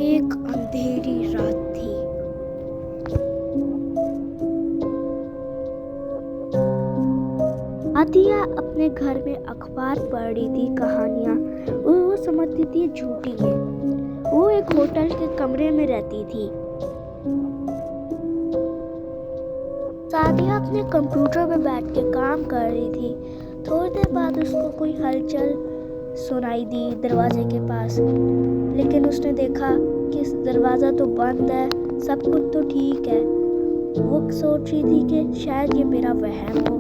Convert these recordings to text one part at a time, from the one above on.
एक अंधेरी रात थी। आदिया अपने घर में अखबार पढ़ रही थी, कहानियाँ वो समझती थी झूठी है। वो एक होटल के कमरे में रहती थी। सादिया अपने कंप्यूटर पे बैठ के काम कर रही थी। थोड़ी देर बाद उसको कोई हलचल सुनाई दी दरवाजे के पास, लेकिन उसने देखा कि दरवाज़ा तो बंद है, सब कुछ तो ठीक है। वो सोच रही थी कि शायद ये मेरा वहम हो।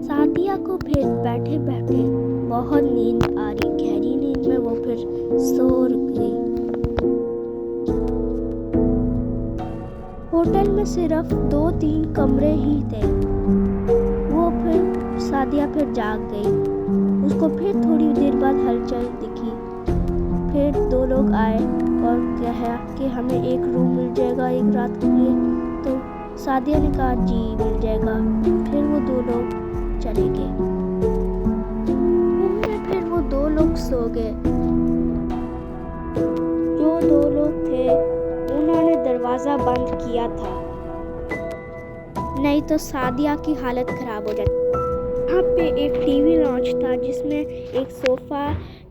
सादिया को फिर बैठे बैठे बहुत नींद आ रही। गहरी नींद में वो फिर सो गई। होटल में सिर्फ 2-3 कमरे ही थे। सादिया फिर जाग गई। उसको फिर थोड़ी देर बाद हलचल दिखी। फिर 2 लोग आए और कहा कि हमें एक रूम मिल जाएगा एक रात के लिए। तो सादिया ने कहा जी मिल जाएगा। फिर वो 2 लोग चले गए। रूम में फिर वो 2 लोग सो गए। जो 2 लोग थे उन्होंने दरवाज़ा बंद किया था, नहीं तो सादिया की हालत खराब हो जाती। यहाँ पे एक टीवी लॉन्च था जिसमें एक सोफ़ा,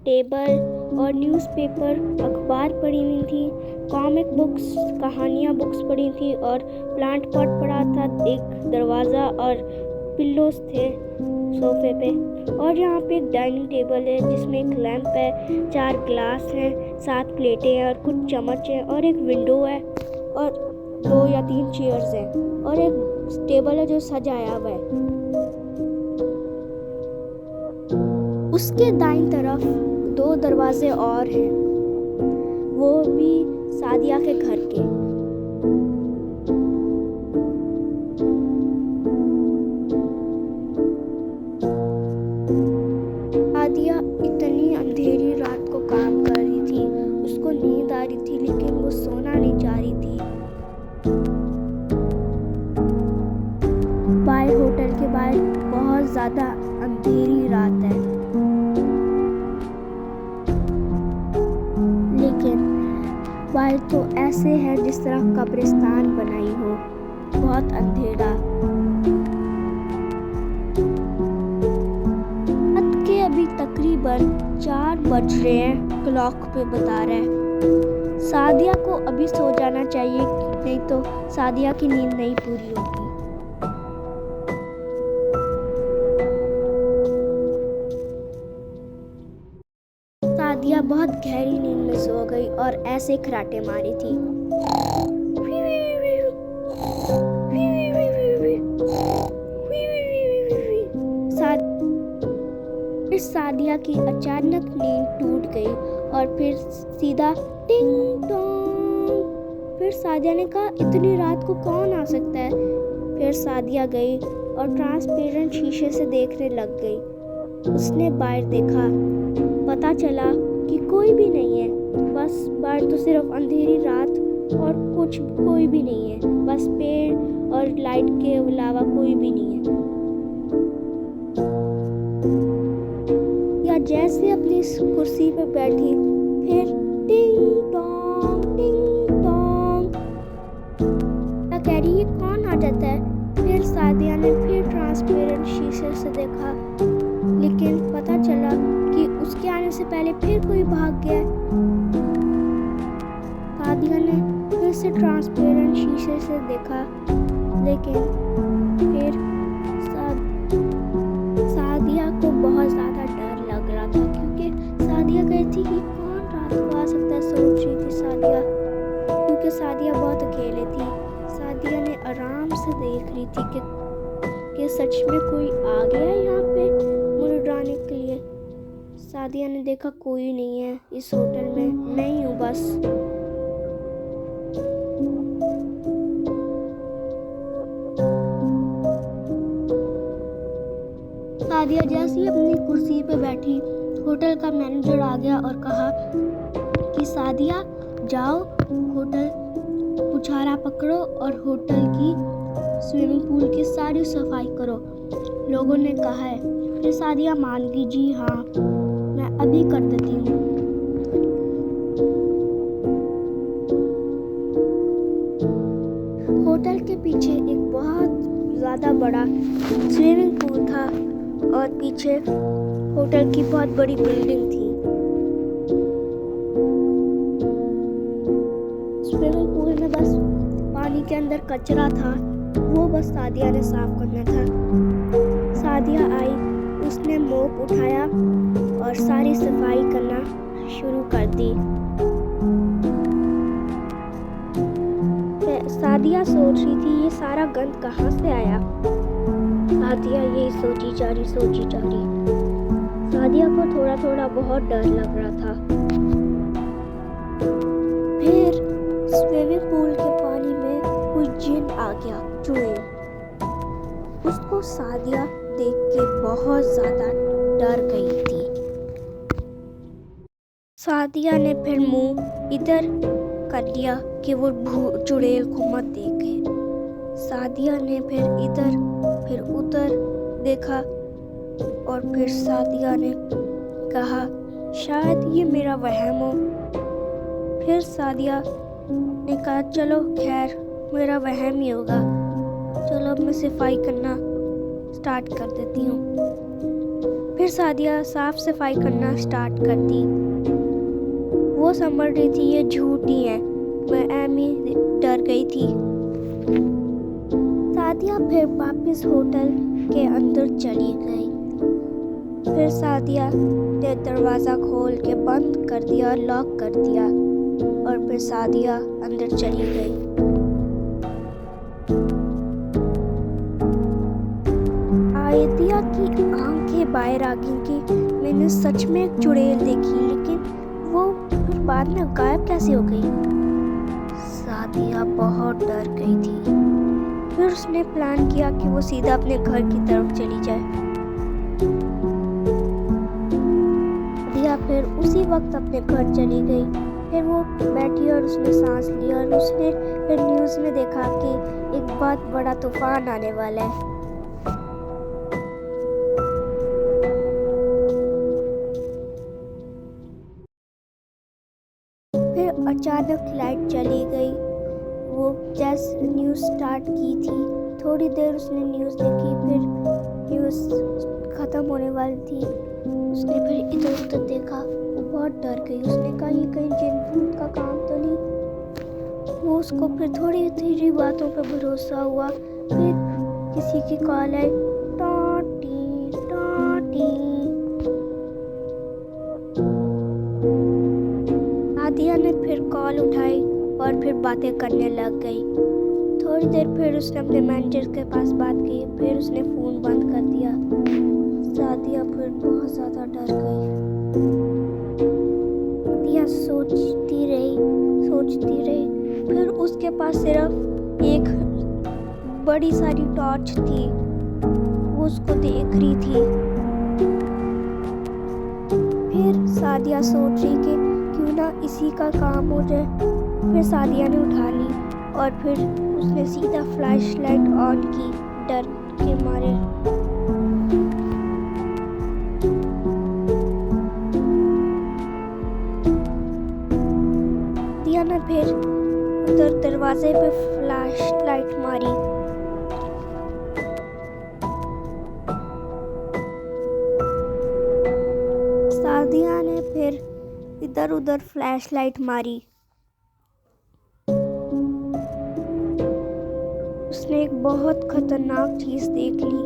टेबल और न्यूज़पेपर, अखबार पड़ी हुई थी, कॉमिक बुक्स, कहानियाँ बुक्स पड़ी थी और प्लांट पॉट पड़ा था। एक दरवाज़ा और पिल्लोस थे सोफे पे। और यहाँ पे एक डाइनिंग टेबल है जिसमें एक लैंप है, 4 ग्लास हैं, 7 प्लेटें हैं और कुछ चम्मच हैं और एक विंडो है और 2 या 3 चेयर्स हैं और एक टेबल है जो सजाया हुआ है। उसके दाईं तरफ 2 दरवाजे और हैं, वो भी सादिया के घर के। सादिया इतनी अंधेरी रात को काम कर रही थी, उसको नींद आ रही थी लेकिन वो सोना नहीं चाह रही थी। बाहर होटल के बाहर बहुत ज़्यादा अंधेरी रात है, लेकिन बाहर तो ऐसे है जिस तरह कब्रिस्तान बनाई हो, बहुत अंधेरा। रात के अभी तकरीबन 4 बज रहे हैं, क्लॉक पे बता रहा है। सादिया को अभी सो जाना चाहिए, नहीं तो सादिया की नींद नहीं पूरी होगी। सादिया बहुत गहरी नींद में सो गई और ऐसे खराटे मारी थी। फिर सादिया की अचानक नींद टूट गई और फिर सीधा टिंग टोंग। फिर सादिया ने कहा इतनी रात को कौन आ सकता है। फिर सादिया गई और ट्रांसपेरेंट शीशे से देखने लग गई। उसने बाहर देखा, पता चला कि कोई भी नहीं है। बस बाहर तो सिर्फ अंधेरी रात और कोई भी नहीं है, बस पेड़ और लाइट के अलावा कोई भी नहीं है। या जैसे अपनी कुर्सी पे बैठी, फिर टिंग टोंग कह रही है कौन आ जाता है। फिर सादिया ने फिर ट्रांसपेरेंट शीशे से देखा, लेकिन पता चला कि उसके आने से पहले फिर कोई भाग गया। सादिया ने फिर से ट्रांसपेरेंट शीशे से देखा, लेकिन फिर सादिया को बहुत ज़्यादा डर लग रहा था, क्योंकि सादिया कहती थी कि कौन रात को आ सकता है। सोच रही थी सादिया, क्योंकि सादिया बहुत अकेले थी। सादिया ने आराम से देख रही थी कि सच में कोई आ गया है यहाँ पे मुझे डराने के लिए। सादिया ने देखा कोई नहीं है इस होटल में, मैं ही हूँ बस। सादिया जैसे ही अपनी कुर्सी पे बैठी, होटल का मैनेजर आ गया और कहा कि सादिया जाओ, होटल पुछारा पकड़ो और होटल की स्विमिंग पूल की सारी सफाई करो, लोगों ने कहा है। फिर सादिया मान गई, जी हाँ मैं अभी कर देती हूँ। बड़ा स्विमिंग पूल था और पीछे होटल की बहुत बड़ी बिल्डिंग थी। स्विमिंग पूल में बस पानी के अंदर कचरा था, वो बस सादिया ने साफ करना था। सादिया आई, उसने मोप उठाया और सारी सफाई करना शुरू कर दी। सादिया सोच रही थी ये सारा गंद कहाँ से आया। सादिया यही सोची जा रही। सादिया को थोड़ा थोड़ा बहुत डर लग रहा था। फिर स्विमिंग पूल के पानी में कोई जिन आ गया, चुड़ैल। उसको सादिया देख के बहुत ज्यादा डर गई थी। सादिया ने फिर मुंह इधर कर लिया कि वो चुड़ैल को मत देखे। सादिया ने फिर इधर फिर उधर देखा और फिर सादिया ने कहा शायद ये मेरा वहम हो। फिर सादिया ने कहा चलो खैर मेरा वहम ही होगा, चलो अब मैं सफाई करना स्टार्ट कर देती हूँ। फिर सादिया साफ सफाई करना स्टार्ट कर दी। वो समझ रही थी ये झूठ ही है, मैं एमी डर गई थी। सादिया फिर वापस होटल के अंदर चली गई। फिर सादिया ने दरवाज़ा खोल के बंद कर दिया और लॉक कर दिया और फिर सादिया अंदर चली गई। आयदिया की आंखें बाहर आ गई कि मैंने सच में एक चुड़ैल देखी, लेकिन वो फिर बाद में गायब कैसे हो गई। सादिया बहुत डर गई थी। फिर उसने प्लान किया कि वो सीधा अपने घर की तरफ चली जाए। सादिया फिर उसी वक्त अपने घर चली गई। फिर वो बैठी और उसने सांस लिया और उसने फिर न्यूज़ में देखा कि एक बहुत बड़ा तूफान आने वाला है। फिर अचानक लाइट चली गई। वो जैसे न्यूज़ स्टार्ट की थी, थोड़ी देर उसने न्यूज़ देखी, फिर न्यूज़ ख़त्म होने वाली थी। उसने फिर इधर उधर देखा, वो बहुत डर गई। उसने कहा ये कहीं जिन भूत का काम तो नहीं। वो उसको फिर थोड़ी थोड़ी बातों पे भरोसा हुआ। फिर किसी की कॉल आई, टाटी टाटी। सादिया ने फिर कॉल उठाई और फिर बातें करने लग गई। थोड़ी देर फिर उसने अपने मैनेजर के पास बात की, फिर उसने फ़ोन बंद कर दिया। सादिया फिर बहुत ज़्यादा डर गई। सादिया सोचती रही। फिर उसके पास सिर्फ एक बड़ी सारी टॉर्च थी, वो उसको देख रही थी। फिर सादिया सोच रही कि क्यों ना इसी का काम हो जाए। फिर सादिया ने उठा ली और फिर उसने सीधा फ्लैश लाइट ऑन की, डर के मारे। सादिया ने फिर उधर दरवाजे पे फ्लैश लाइट मारी। सादिया ने फिर इधर उधर फ्लैश लाइट मारी। उसने एक बहुत खतरनाक चीज देख ली।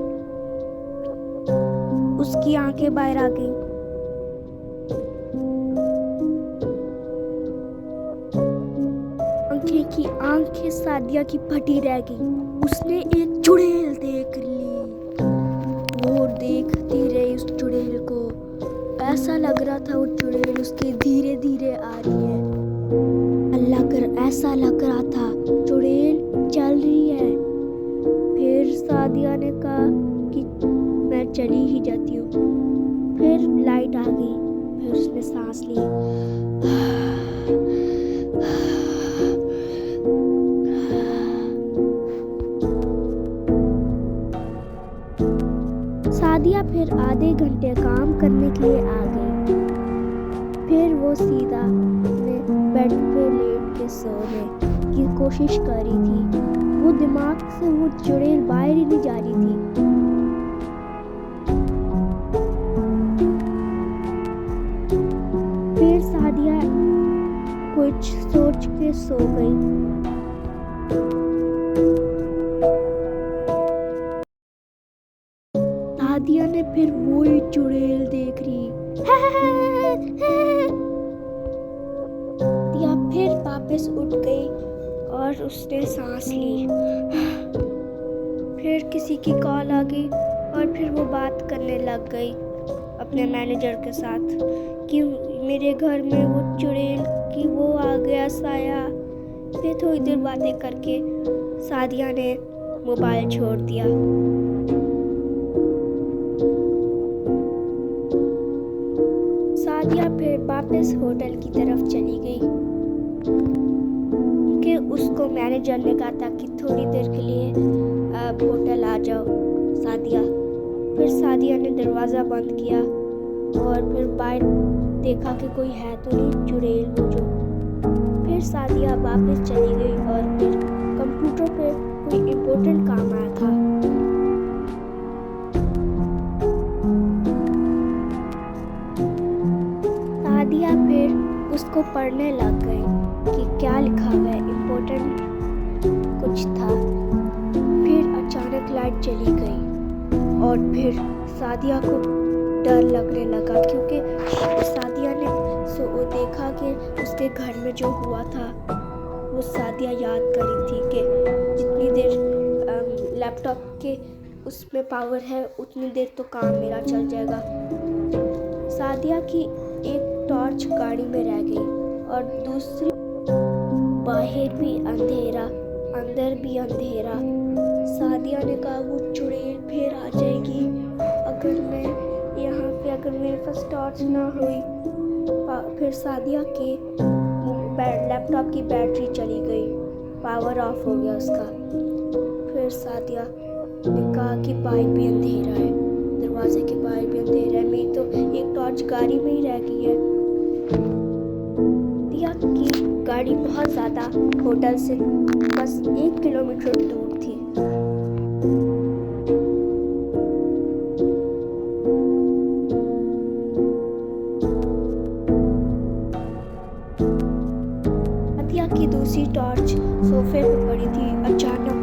उसकी आंखें बाहर आ गईं। आंखें सादिया की फटी रह गईं। उसने एक चुड़ैल देख ली। वो देखती रही उस चुड़ैल को। ऐसा लग रहा था वो चुड़ैल उसके धीरे धीरे आ रही है। ऐसा लग रहा था चुड़ैल चल रही है। फिर सादिया ने कहा कि मैं चली ही जाती हूँ। फिर लाइट आ गई। फिर उसने सांस ली। सादिया फिर आधे घंटे काम करने के लिए आ गई। फिर वो सीधा अपने बेड पे लेट के सोने की कोशिश कर रही थी। वो दिमाग से वो चुड़ैल बाहर ही नहीं जा रही थी। फिर सादिया कुछ सोच के सो गई। सादिया ने फिर वही चुड़ैल देख रही। सादिया फिर वापस उठ गई और उसने सांस ली। फिर किसी की कॉल आ गई और फिर वो बात करने लग गई अपने मैनेजर के साथ कि मेरे घर में वो चुड़ैल कि वो आ गया साया। फिर थोड़ी देर बातें करके सादिया ने मोबाइल छोड़ दिया। सादिया फिर वापस होटल की तरफ चली गई कि उसको मैनेजर ने कहा था कि थोड़ी देर के लिए आप होटल आ जाओ सादिया। फिर सादिया ने दरवाज़ा बंद किया और फिर बाहर देखा कि कोई है तो नहीं चुड़ैल वो जो। फिर सादिया वापस चली गई और फिर कंप्यूटर पे कोई इम्पोर्टेंट काम आया था। सादिया फिर उसको पढ़ने लग गई कि क्या लिखा हुआ है, इम्पोर्टेंट कुछ था। फिर अचानक लाइट चली गई और फिर सादिया को डर लगने लगा क्योंकि सादिया ने देखा कि उसके घर में जो हुआ था वो सादिया याद करी थी कि जितनी देर लैपटॉप के उसमें पावर है उतनी देर तो काम मेरा चल जाएगा। सादिया की एक टॉर्च गाड़ी में रह गई और दूसरी बाहर भी अंधेरा अंदर भी अंधेरा। सादिया ने कहा वो चुड़ैल फिर आ जाएगी अगर मैं यहाँ पे अगर मेरे पास टॉर्च ना हुई। फिर सादिया के लैपटॉप की बैटरी चली गई, पावर ऑफ हो गया उसका। फिर सादिया ने कहा कि बाहर भी अंधेरा है, दरवाजे के बाहर भी अंधेरा है, मेरी तो एक टॉर्च गाड़ी में ही रह गई है। सादिया की गाड़ी बहुत ज़्यादा होटल से बस 1 किलोमीटर दूर थी। सादिया की दूसरी टॉर्च सोफे पे पड़ी थी। अचानक